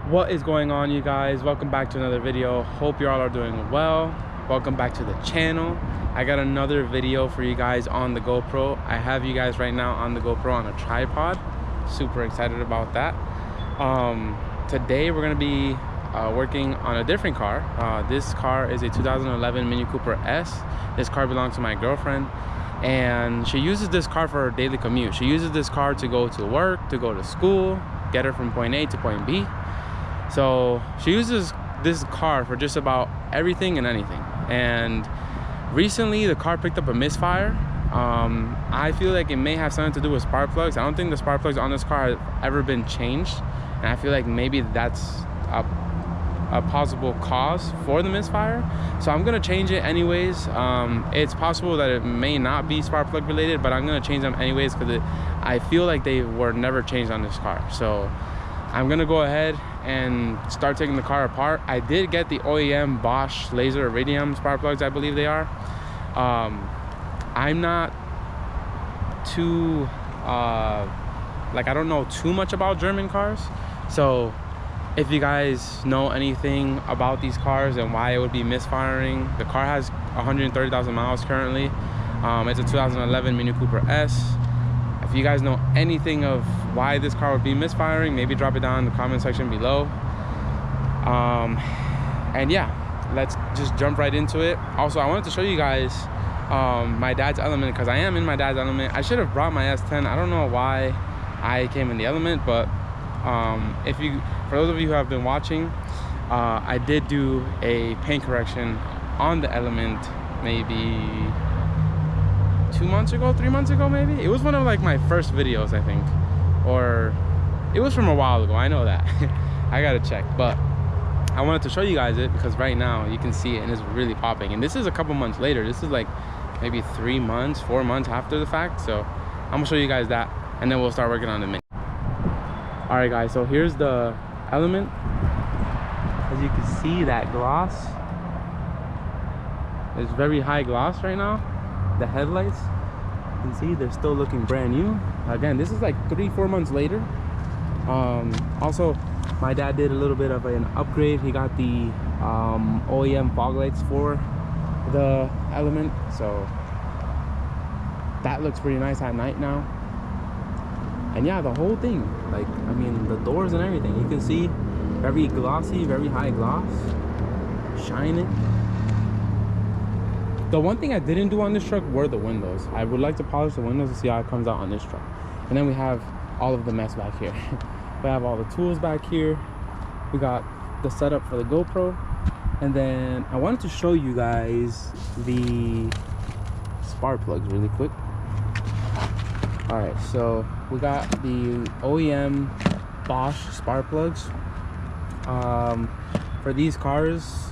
What is going on, you guys? Welcome back to another video. Hope you all are doing well. Welcome back to the channel. I got another video for you guys on the GoPro. I have you guys right now on the GoPro on a tripod. Super excited about that. Today we're gonna be working on a different car. This car is a 2011 Mini Cooper S. This car belongs to my girlfriend, and she uses this car for her daily commute. She uses this car to go to work, to go to school, get her from point A to point B. So she uses this car for just about everything and anything. And recently the car picked up a misfire. I feel like it may have something to do with spark plugs. I don't think the spark plugs on this car have ever been changed, and I feel like maybe that's a possible cause for the misfire. So I'm gonna change it anyways. It's possible that it may not be spark plug related, but I'm gonna change them anyways because I feel like they were never changed on this car. So I'm gonna go ahead and start taking the car apart. I did get the OEM Bosch laser iridium spark plugs, I believe they are. I'm not too like, I don't know too much about German cars, so if you guys know anything about these cars and why it would be misfiring, the car has 130,000 miles currently. It's a 2011 Mini Cooper S. If you guys know anything of why this car would be misfiring, maybe drop it down in the comment section below. And yeah, let's just jump right into it. Also, I wanted to show you guys my dad's Element, because I am in my dad's Element. I should have brought my S10. I don't know why I came in the Element, but for those of you who have been watching, I did do a paint correction on the Element maybe 2 months ago, 3 months ago maybe. It was one of like my first videos, I think, or it was from a while ago, I know that. I gotta check, but I wanted to show you guys it because right now you can see it and it's really popping. And this is a couple months later. This is like maybe 3 months, 4 months after the fact. So I'm gonna show you guys that, and then we'll start working on the Mini. All right guys, so here's the Element. As you can see, that gloss is very high gloss right now. The headlights, you can see they're still looking brand new. Again, this is like 3-4 months later. Also, my dad did a little bit of an upgrade. He got the OEM fog lights for the Element, so that looks pretty nice at night now. And yeah, the whole thing, like, I mean, the doors and everything, you can see very glossy, very high gloss, shining. The one thing I didn't do on this truck were the windows. I would like to polish the windows to see how it comes out on this truck. And then we have all of the mess back here. We have all the tools back here. We got the setup for the GoPro. And then I wanted to show you guys the spark plugs really quick. All right, so we got the OEM Bosch spark plugs. For these cars,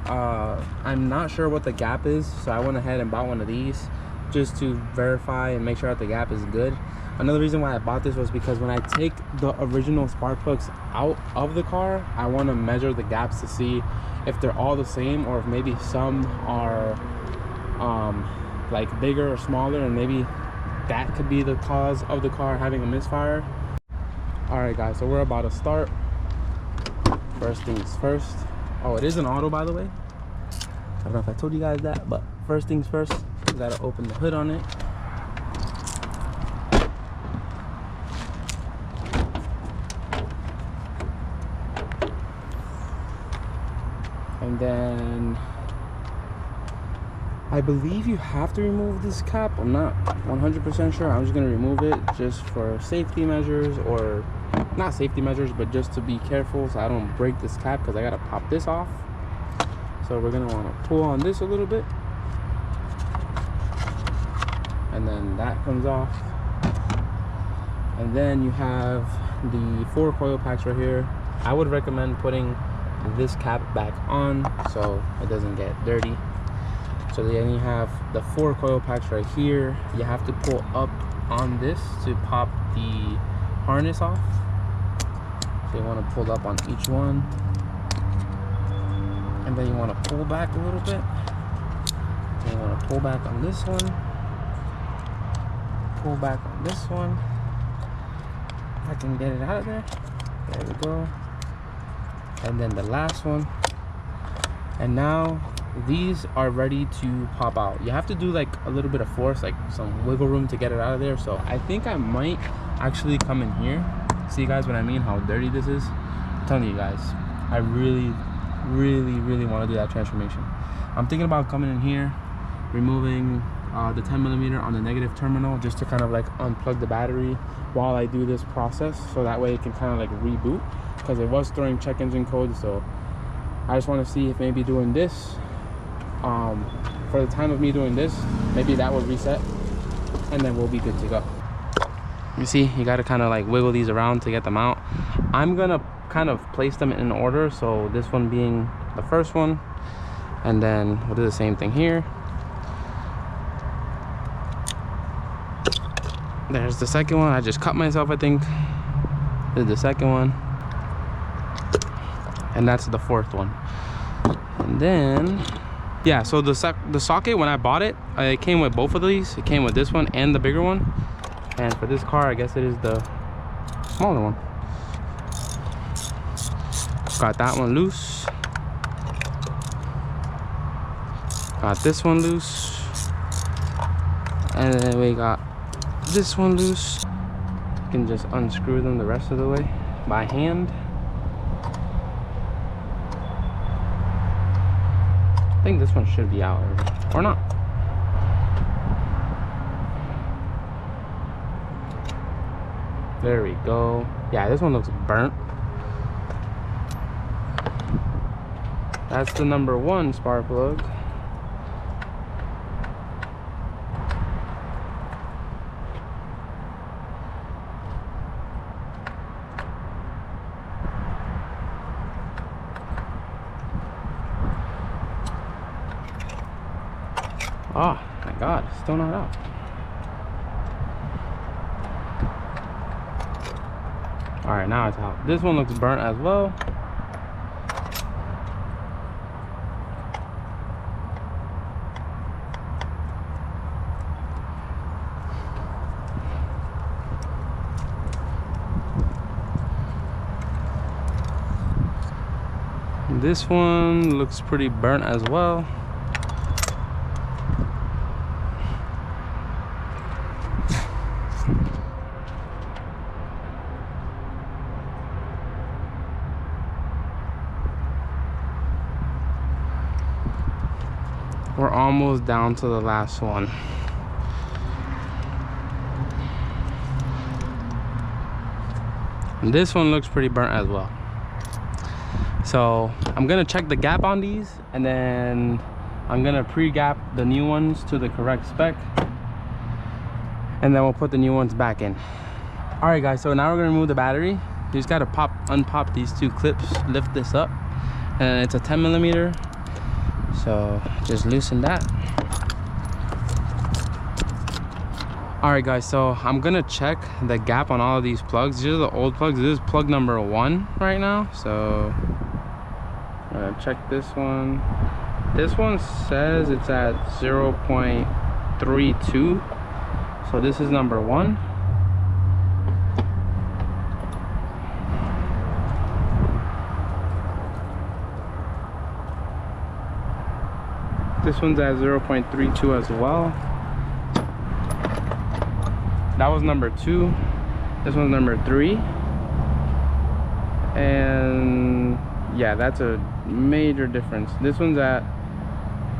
I'm not sure what the gap is, so I went ahead and bought one of these just to verify and make sure that the gap is good. Another reason why I bought this was because when I take the original spark plugs out of the car, I want to measure the gaps to see if they're all the same, or if maybe some are like bigger or smaller, and maybe that could be the cause of the car having a misfire. All right guys, so we're about to start. First things first. Oh, it is an auto, by the way. I don't know if I told you guys that, but first things first, you gotta open the hood on it. And then I believe you have to remove this cap. I'm not 100% sure. I'm just gonna remove it just for safety measures, or not safety measures, but just to be careful so I don't break this cap, because I gotta pop this off. So we're gonna want to pull on this a little bit, and then that comes off. And then you have the 4 coil packs right here. I would recommend putting this cap back on so it doesn't get dirty. So then you have the 4 coil packs right here. You have to pull up on this to pop the harness off. So you want to pull up on each one, and then you want to pull back a little bit. And you want to pull back on this one, pull back on this one. If I can get it out of there. There we go. and then the last one. And now these are ready to pop out. You have to do like a little bit of force, like some wiggle room to get it out of there. So I think I might actually come in here. See guys what I mean, how dirty this is? I'm telling you guys, I really want to do that transformation. I'm thinking about coming in here, removing the 10mm on the negative terminal, just to kind of like unplug the battery while I do this process, so that way it can kind of like reboot, because it was throwing check engine codes. So I just want to see if maybe doing this, for the time of me doing this, maybe that will reset and then we'll be good to go. You see, you got to kind of like wiggle these around to get them out. I'm gonna kind of place them in order, so this one being the first one, and then we'll do the same thing here. There's the second one. I just cut myself, I think. This is the second one, and that's the fourth one. And then yeah, so the socket, when I bought it, it came with both of these. It came with this one and the bigger one. And for this car, I guess it is the smaller one. Got that one loose. Got this one loose. And then we got this one loose. You can just unscrew them the rest of the way by hand. I think this one should be out already, or not. There we go. Yeah, this one looks burnt. That's the number 1 spark plug. Oh my god, it's still not out. Alright, now it's out. This one looks burnt as well. This one looks pretty burnt as well. We're almost down to the last one. And this one looks pretty burnt as well. So I'm gonna check the gap on these, and then I'm gonna pre-gap the new ones to the correct spec, and then we'll put the new ones back in. All right guys, so now we're gonna remove the battery. You just gotta unpop these 2 clips, lift this up, and it's a 10mm. So just loosen that. All right guys, so I'm gonna check the gap on all of these plugs. These are the old plugs. This is plug number 1 right now. So I'm gonna check this one. This one says it's at 0.32. So this is number 1. This one's at 0.32 as well. That was number 2. This one's number 3. And yeah, that's a major difference. This one's at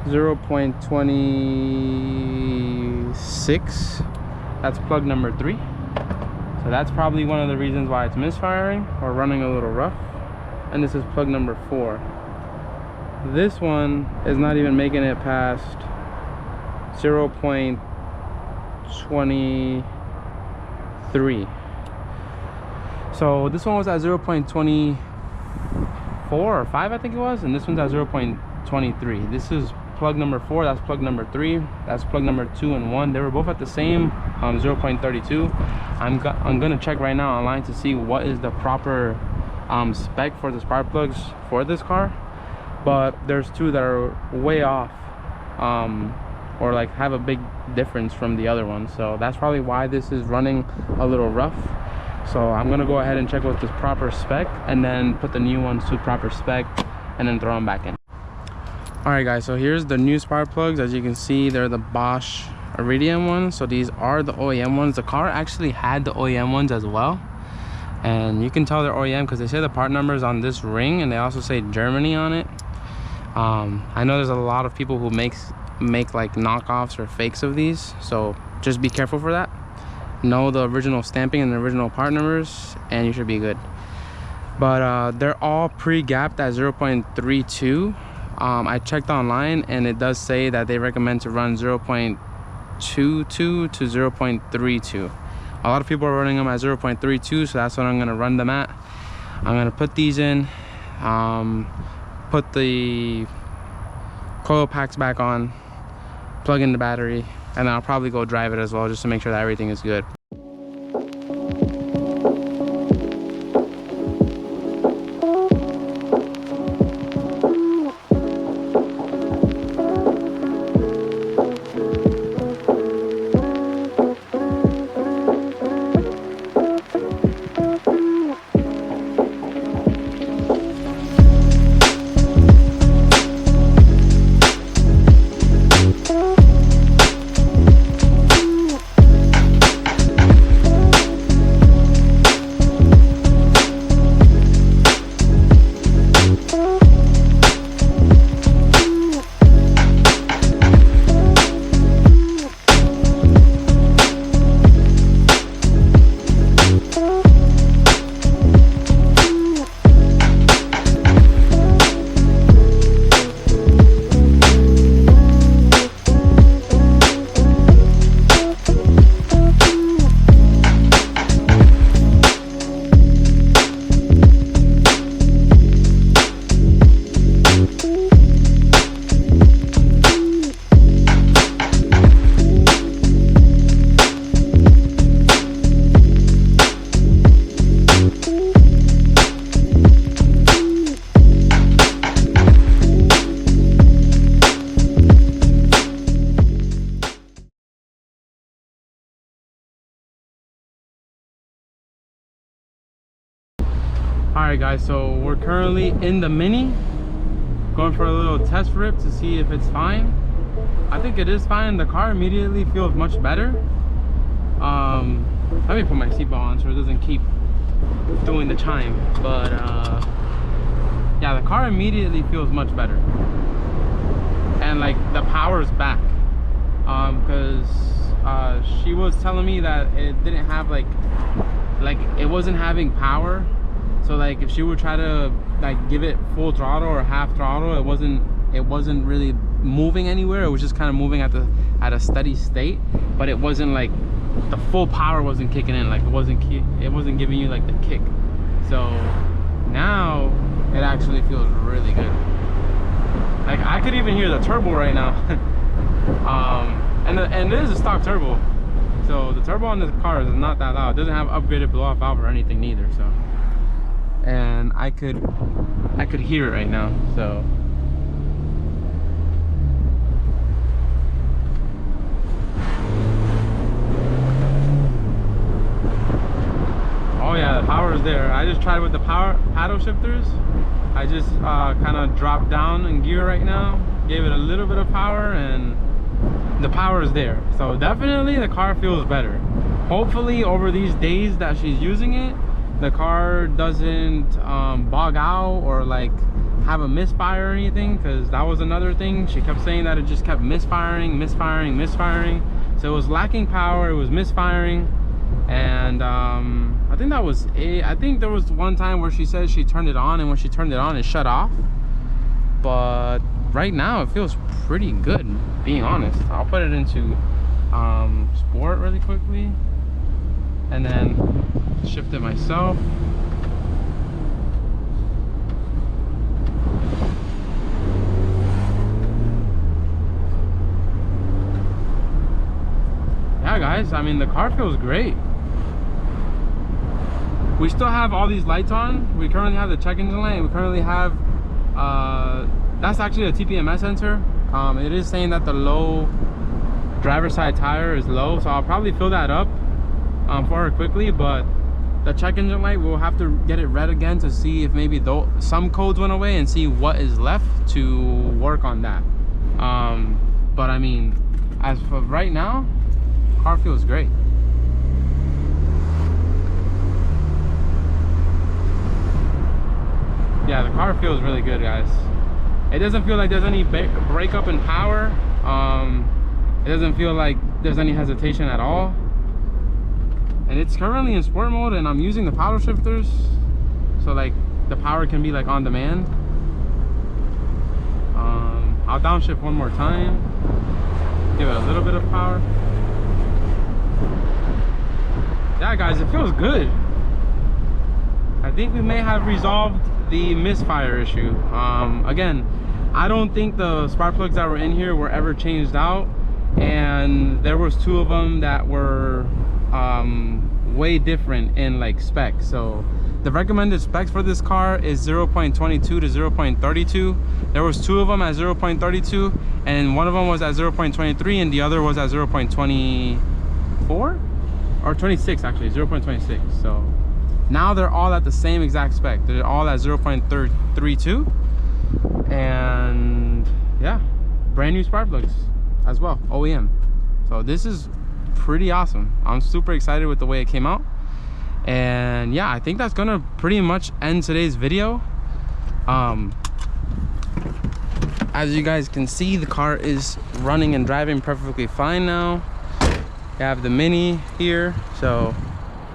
0.26. That's plug number 3. So that's probably one of the reasons why it's misfiring or running a little rough. And this is plug number 4. This one is not even making it past 0.23. So this one was at 0.24 or 5, I think it was, and this one's at 0.23. This is plug number 4, that's plug number 3, that's plug number 2 and 1. They were both at the same 0.32. I'm gonna check right now online to see what is the proper spec for the spark plugs for this car. But there's 2 that are way off, or like have a big difference from the other one. So that's probably why this is running a little rough. So I'm gonna go ahead and check with the proper spec and then put the new ones to proper spec and then throw them back in. All right guys, so here's the new spark plugs. As you can see, they're the Bosch Iridium ones. So these are the OEM ones. The car actually had the OEM ones as well, and you can tell they're OEM because they say the part numbers on this ring, and they also say Germany on it. I know there's a lot of people who make like knockoffs or fakes of these, so just be careful for that. Know the original stamping and the original part numbers, and you should be good. But they're all pre-gapped at 0.32. I checked online, and it does say that they recommend to run 0.22 to 0.32. A lot of people are running them at 0.32, so that's what I'm gonna run them at. I'm gonna put these in, put the coil packs back on, plug in the battery, and I'll probably go drive it as well just to make sure that everything is good. Alright guys, so we're currently in the Mini, going for a little test rip to see if it's fine. I think it is fine. The car immediately feels much better. Let me put my seatbelt on so it doesn't keep doing the chime. But yeah, the car immediately feels much better, and like the power's back. Because she was telling me that it didn't have like it wasn't having power. So like if she would try to like give it full throttle or half throttle, it wasn't really moving anywhere. It was just kind of moving at a steady state, but it wasn't like the full power wasn't kicking in. Like it wasn't giving you like the kick. So now it actually feels really good. Like I could even hear the turbo right now. And it is a stock turbo, so the turbo on this car is not that loud. It doesn't have upgraded blow off valve or anything neither. So, and I could hear it right now. So oh yeah, the power is there. I just tried with the power paddle shifters. I just kind of dropped down in gear right now, gave it a little bit of power, and the power is there. So definitely the car feels better. Hopefully over these days that she's using it, the car doesn't bog out or like have a misfire or anything, because that was another thing. She kept saying that it just kept misfiring. So it was lacking power, it was misfiring, and I think that was it. I think there was one time where she said she turned it on, and when she turned it on it shut off. But right now it feels pretty good, being honest. I'll put it into sport really quickly and then shift it myself. Yeah guys, I mean the car feels great. We still have all these lights on. We currently have the check engine light. We currently have that's actually a TPMS sensor. It is saying that the low driver's side tire is low, so I'll probably fill that up for her quickly. But the check engine light, we'll have to get it read again to see if maybe some codes went away and see what is left to work on that. But I mean, as for right now, car feels great. Yeah, the car feels really good, guys. It doesn't feel like there's any breakup in power. It doesn't feel like there's any hesitation at all. And it's currently in sport mode, and I'm using the paddle shifters, so like the power can be like on demand. I'll downshift one more time, give it a little bit of power. Yeah, guys, it feels good. I think we may have resolved the misfire issue. Again, I don't think the spark plugs that were in here were ever changed out, and there was 2 of them that were way different in like specs. So the recommended specs for this car is 0.22 to 0.32. There was 2 of them at 0.32, and one of them was at 0.23, and the other was at 0.24 or 26, actually 0.26. So now they're all at the same exact spec. They're all at 0.32, and yeah, brand new spark plugs as well, OEM. So this is pretty awesome. I'm super excited with the way it came out. And yeah, I think that's gonna pretty much end today's video. As you guys can see, the car is running and driving perfectly fine now. You have the Mini here. So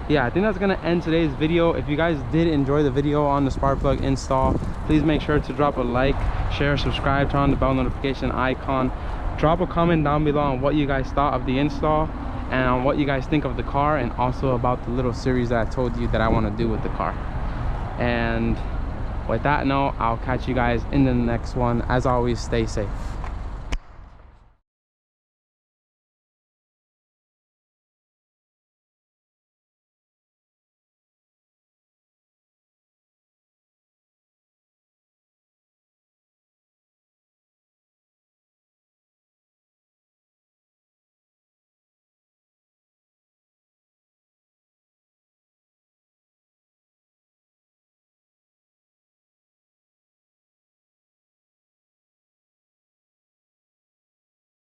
yeah, I think that's gonna end today's video. If you guys did enjoy the video on the spark plug install, please make sure to drop a like, share, subscribe, turn on the bell notification icon. Drop a comment down below on what you guys thought of the install and on what you guys think of the car, and also about the little series that I told you that I want to do with the car. And with that note, I'll catch you guys in the next one. As always, stay safe.